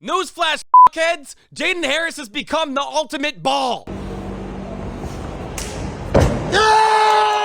Newsflash, heads, Jayden Harris has become the ultimate ball.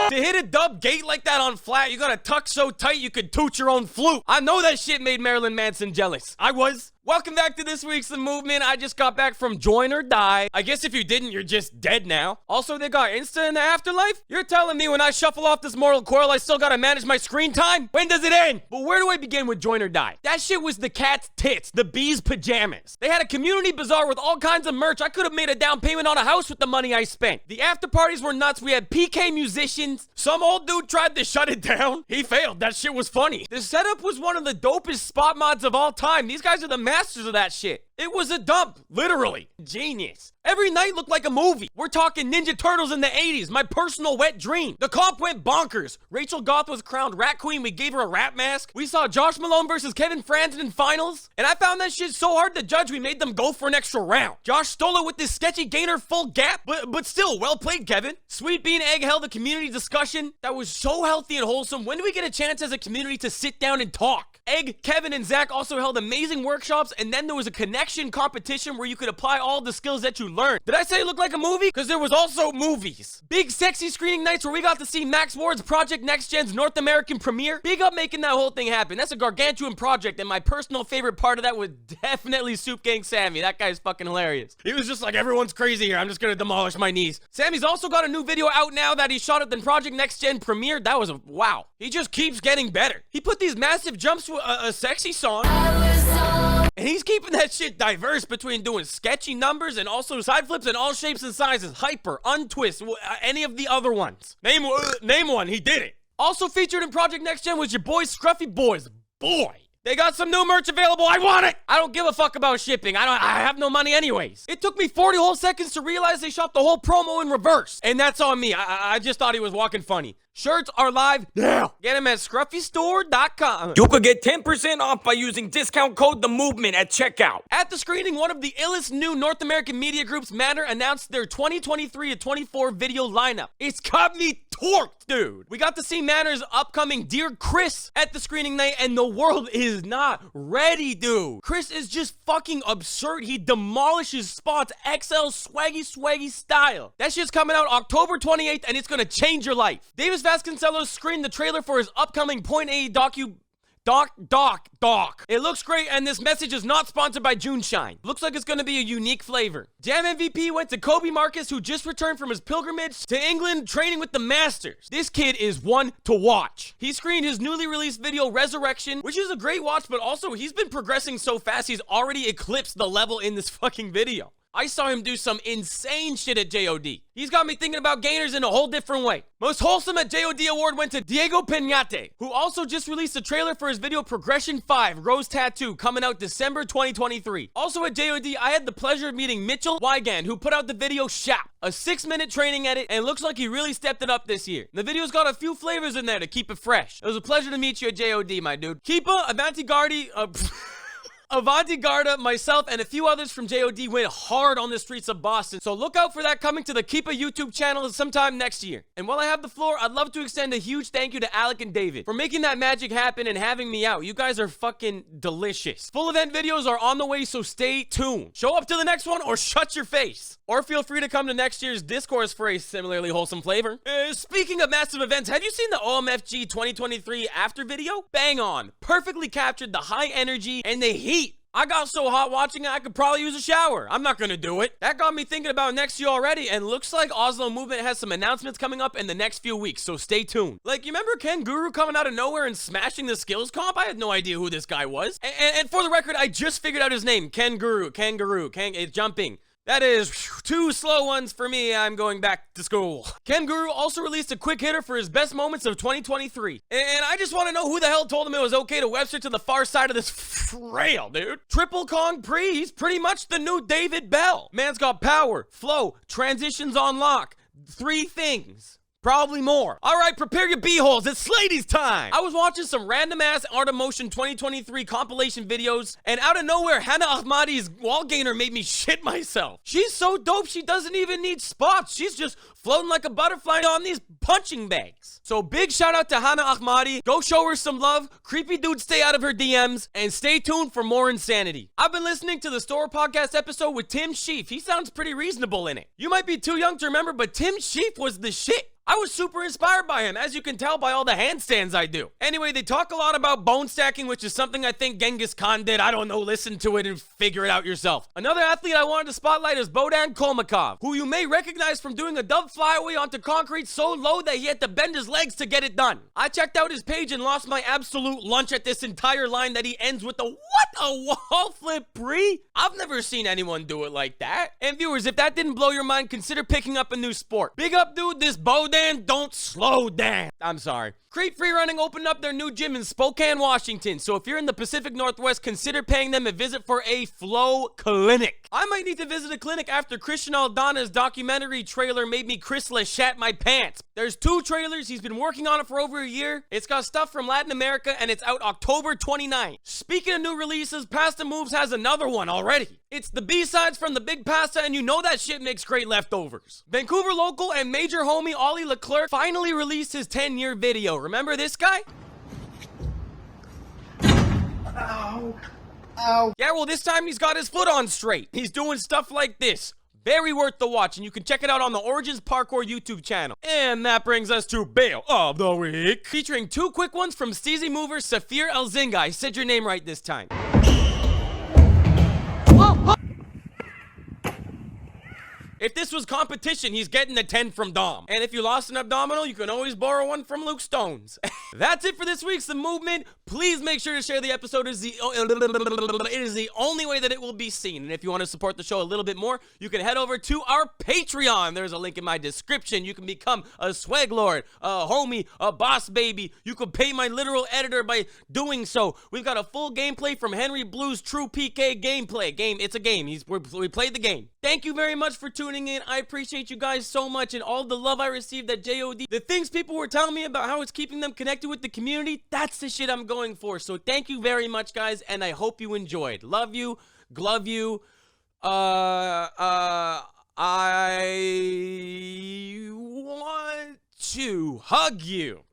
To hit a dub gate like that on flat, you gotta tuck so tight you could toot your own flute. I know that shit made Marilyn Manson jealous. I was. Welcome back to this week's The Movement. I just got back from Join or Die. I guess if you didn't, you're just dead now. Also, they got Insta in the afterlife? You're telling me when I shuffle off this mortal coil, I still gotta manage my screen time? When does it end? But where do I begin with Join or Die? That shit was the cat's tits, the bee's pajamas. They had a community bazaar with all kinds of merch. I could have made a down payment on a house with the money I spent. The after parties were nuts. We had PK musicians. Some old dude tried to shut it down. He failed. That shit was funny. The setup was one of the dopest spot mods of all time. These guys are the masters of that shit. It was a dump, literally. Genius. Every night looked like a movie. We're talking Ninja Turtles in the 80s, my personal wet dream. The comp went bonkers. Rachel Gough was crowned Rat Queen. We gave her a rap mask. We saw Josh Malone versus Kevin Franzen in finals. And I found that shit so hard to judge, we made them go for an extra round. Josh stole it with this sketchy gainer full gap, but still, well played, Kevin. Sweet Bean Egg held a community discussion that was so healthy and wholesome. When do we get a chance as a community to sit down and talk? Egg, Kevin, and Zack also held amazing workshops, and then there was a connection competition where you could apply all the skills that you learned. Did I say it looked like a movie? Because there was also movies. Big sexy screening nights where we got to see Max Ward's Project Nextgen's North American premiere. Big up making that whole thing happen. That's a gargantuan project, and my personal favorite part of that was definitely SOOP Gang Sammy. That guy's fucking hilarious. He was just like, everyone's crazy here. I'm just gonna demolish my knees. Sammy's also got a new video out now that he shot at the Project Nextgen premiere. That was a wow. He just keeps getting better. He put these massive jumps to a sexy song. And he's keeping that shit diverse between doing sketchy numbers and also side flips in all shapes and sizes. Hyper, untwist, any of the other ones. Name one, he did it. Also featured in Project Nextgen was your boy Scruffy Boys. Boy. They got some new merch available. I want it. I don't give a fuck about shipping. I have no money anyways. It took me 40 whole seconds to realize they shot the whole promo in reverse. And that's on me. I just thought he was walking funny. Shirts are live now. Get them at scruffystore.com. You could get 10% off by using discount code THEMOVEMENT at checkout. At the screening, one of the illest new North American media groups, MANOR, announced their 2023-24 video lineup. It's got me torqued, dude. We got to see MANOR's upcoming Dear Chris at the screening night, and the world is not ready, dude. Chris is just fucking absurd. He demolishes spots XL swaggy style. That shit's coming out October 28th, and it's gonna change your life. Davis Vasconcellos screened the trailer for his upcoming Peñate doc. It looks great, and this message is not sponsored by Juneshine. Looks like it's gonna be a unique flavor. Jam MVP went to Coby Marcus, who just returned from his pilgrimage to England training with the Masters. This kid is one to watch. He screened his newly released video Resurrection, which is a great watch, but also he's been progressing so fast he's already eclipsed the level in this fucking video. I saw him do some insane shit at JOD. He's got me thinking about gainers in a whole different way. Most Wholesome at JOD award went to Diego Peñate, who also just released a trailer for his video Progression 5, Rose Tattoo, coming out December 2023. Also at JOD, I had the pleasure of meeting Mitchell Wiegand, who put out the video SHAP, a 6-minute training edit, and it looks like he really stepped it up this year. The video's got a few flavors in there to keep it fresh. It was a pleasure to meet you at JOD, my dude. KIPA, Avanti Garda, Avanti Garda, myself, and a few others from JOD went hard on the streets of Boston, so look out for that coming to the KIPA YouTube channel sometime next year. And while I have the floor, I'd love to extend a huge thank you to Alec and David for making that magic happen and having me out. You guys are fucking delicious. Full event videos are on the way, so stay tuned. Show up to the next one or shut your face. Or feel free to come to next year's Discourse for a similarly wholesome flavor. Speaking of massive events, have you seen the OMFG 2023 after video? Bang on. Perfectly captured the high energy and the heat. I got so hot watching it, I could probably use a shower. I'm not gonna do it. That got me thinking about next year already, and looks like Oslo Movement has some announcements coming up in the next few weeks, so stay tuned. Like, you remember Ken Guru coming out of nowhere and smashing the skills comp? I had no idea who this guy was. And for the record, I just figured out his name. Ken Guru, it's jumping. That is 2 slow ones for me. I'm going back to school. Ken Guru also released a quick hitter for his best moments of 2023. And I just want to know who the hell told him it was okay to Webster to the far side of this rail, dude. Triple Kong Pre, he's pretty much the new David Bell. Man's got power, flow, transitions on lock. 3 things. Probably more. All right, prepare your b-holes. It's SLAYDIES time. I was watching some random ass Art of Motion 2023 compilation videos, and out of nowhere, Hana Ahmadi's wall gainer made me shit myself. She's so dope, she doesn't even need spots. She's just floating like a butterfly on these punching bags. So big shout out to Hana Ahmadi. Go show her some love. Creepy dude, stay out of her DMs. And stay tuned for more insanity. I've been listening to the STORROR podcast episode with Tim Shieff. He sounds pretty reasonable in it. You might be too young to remember, but Tim Shieff was the shit. I was super inspired by him, as you can tell by all the handstands I do. Anyway, they talk a lot about bone stacking, which is something I think Genghis Khan did. I don't know, listen to it and figure it out yourself. Another athlete I wanted to spotlight is Bohdan Kolmakov, who you may recognize from doing a dub flyaway onto concrete so low that he had to bend his legs to get it done. I checked out his page and lost my absolute lunch at this entire line that he ends with a wall flip pre? I've never seen anyone do it like that. And viewers, if that didn't blow your mind, consider picking up a new sport. Big up, dude, this Bohdan don't slow down. I'm sorry. KRETE Freerunning opened up their new gym in Spokane, Washington, so if you're in the Pacific Northwest, consider paying them a visit for a flow clinic. I might need to visit a clinic after Christian Aldana's documentary trailer made me Cris Le Chat my pants. There's 2 trailers, he's been working on it for over a year. It's got stuff from Latin America and it's out October 29th. Speaking of new releases, Pasta Moves has another one already. It's the B-sides from the Big Pasta and you know that shit makes great leftovers. Vancouver local and major homie Oli Leclerc finally released his 10-year video. Remember this guy? Ow. Ow. Yeah, well, this time he's got his foot on straight. He's doing stuff like this. Very worth the watch, and you can check it out on the Origins Parkour YouTube channel. And that brings us to Bail of the Week, featuring 2 quick ones from Steezy Mover Safir Elzinga. I said your name right this time. If this was competition, he's getting a 10 from Dom. And if you lost an abdominal, you can always borrow one from Luke Stones. That's it for this week's The Movement. Please make sure to share the episode. It is the only way that it will be seen. And if you want to support the show a little bit more, you can head over to our Patreon. There's a link in my description. You can become a swag lord, a homie, a boss baby. You can pay my literal editor by doing so. We've got a full gameplay from Henry Blue's True PK gameplay. It's a game. We played the game. Thank you very much for tuning in. I appreciate you guys so much and all the love I received at JOD. The things people were telling me about how it's keeping them connected with the community, that's the shit I'm going for. So thank you very much, guys, and I hope you enjoyed. Love you, glove you. I want to hug you.